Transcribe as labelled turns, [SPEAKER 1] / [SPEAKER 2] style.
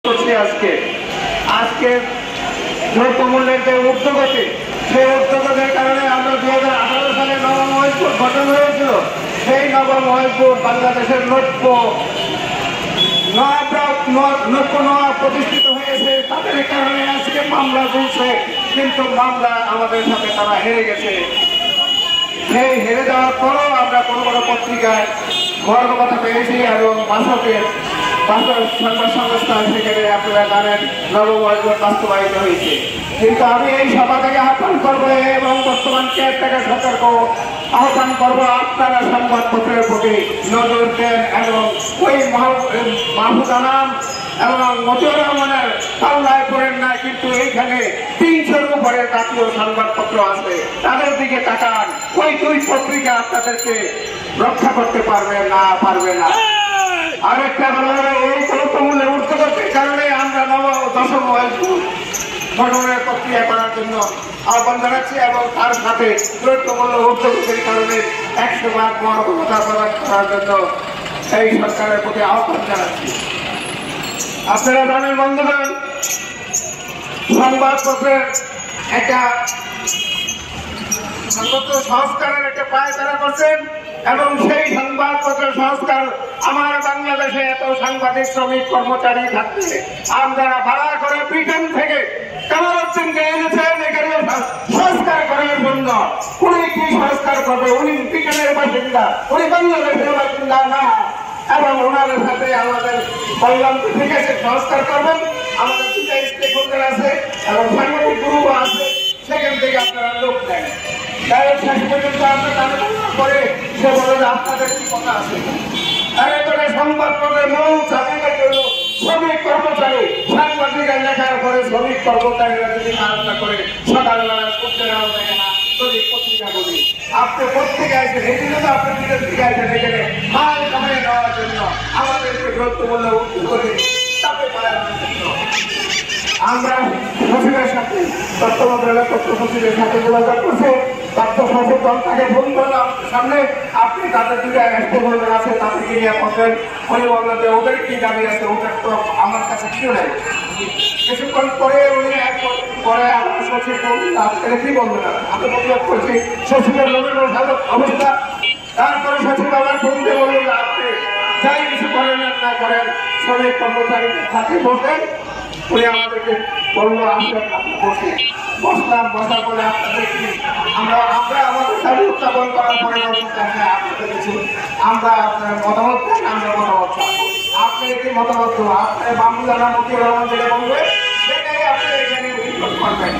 [SPEAKER 1] আজকে আজকে দ্রব্যমূল্যের যে ঊর্ধ্বগতি, সেই ঊর্ধ্বগতির কারণে আমরা 2018 সালে নবম মহিষপুর গঠন হয়েছিল। সেই নবম মহিষপুর বাংলাদেশের নব্য নয়া প্রতিষ্ঠিত হয়েছে। তাদের কারণে আজকে মামলা চলছে, কিন্তু মামলা আমাদের সাথে তারা হেরে গেছে। সেই হেরে যাওয়ার পরও আমরা কোনো কোনো পত্রিকায় গর্ব কথা পেয়েছি এবং বাসকের সংবাদ সংস্থা সেখানে আপনারা জানেন নবম মহিষপুর বাস্তবায়িত হয়েছে। কিন্তু আমি এই সভা থেকে আহ্বান করবো এবং বর্তমান কেয়ারটেকার সরকারকে আহ্বান করবো, আপনারা সংবাদপত্রের প্রতি নজর দেন এবং ওই মাহফুজ আনাম এবং মতিউর রহমানের পাল্লায় পড়েন না। কিন্তু এইখানে 300-র উপরে জাতীয় সংবাদপত্র আছে, তাদের দিকে তাকান। ওই দুই পত্রিকা আপনাদেরকে রক্ষা করতে পারবে না। আরেকটা হলো এই দ্রব্যমূল্যের ঊর্ধ্বগতির কারণে আমরা দশম মহিষপুর গঠনের প্রক্রিয়া করার জন্য আহ্বান জানাচ্ছি এবং তার সাথে দ্রব্যমূল্য ঊর্ধ্বগতির কারণে 100 ভাগ মহার্ঘতা প্রদান করার জন্য এই সরকারের প্রতি আহ্বান জানাচ্ছি। আপনারা জানেন বন্ধুগণ, সংবাদপত্রের একটা সংস্কারের একটা পায়তারা করছেন এবং সেই সংবাদপত্রের সংস্কার আমার বাংলাদেশে এত সাংবাদিক শ্রমিক কর্মচারী থাকছে, আপনারা ভাড়া করে ব্রিটেন থেকে কামারুদ্দিনকে এনেছেন এখানে সংস্কার করার জন্য। উনি কি সংস্কার করবে? উনি ব্রিটেনের বাসিন্দা, উনি বাংলাদেশের বাসিন্দা না। এবং ওনাদের সাথে আমাদের বললাম ঠিক আছে সংস্কার করবেন, আমাদের দুটা স্টেক হোল্ডার আছে এবং সাংবাদিক গ্রুপ আছে, সেখান থেকে আপনারা লোক দেন। শেষ পর্যন্ত করে সে বলে যে আপনাদের কি কথা আছে। এরপরে সংবাদপত্রের মূল চাকরিটা হল শ্রমিক কর্মচারী। সাংবাদিকের লেখার পরে শ্রমিক কর্মচারীরা যদি আলোচনা করে সকালবেলা করতে নেওয়া যায় না, শ্রমিক পত্রিকা বলি আপনি পত্রিকা আছেন, এই জন্য তো আপনি নিজের দিকে আছেন এখানে মাল কামাই নেওয়ার জন্য আমাদেরকে গুরুত্বপূর্ণ করে চাপে পড়ার জন্য। আমরা সচিবের সাথে তথ্য মন্ত্রণালয়ের তথ্য সচিবের সাথে যোগাযোগ করছে। তথ্য সচেতন তাকে ফোন করলাম সামনে, আপনি তাদের দুটো স্টেক হোল্ডার আছে তাদেরকে নিয়ে বলবেন। উনি বললেন যে ওদের কি দাবি আছে, ওদের তো আমার কাছে কিছু নেই। কিছুক্ষণ পরে উনি পরে আমার সচিব আপনাকে কি বলবেন, আমি প্রতিবাদ করছি সচিবের লোকের অবস্থা। তারপরে সচিব আবার ফোন দিয়ে বললেন আপনি যাই কিছু করেন না করেন শ্রমিক কর্মচারীদের সাথে বসেন। উনি আমাদেরকে বললো আসেন, আপনি বসে বসলাম। বসার পরে আপনাদের কি আমরা আমাদের দাবি উত্থাপন করার পরে আপনাদের কিছু আমরা আপনার মতামত দেন, আমরা মতামত চাবো। আপনি কি মতামত আপনার বাবুল আনাম মতিউর রহমান যেটা বলবে সেটাই আপনি এখানে করবেন।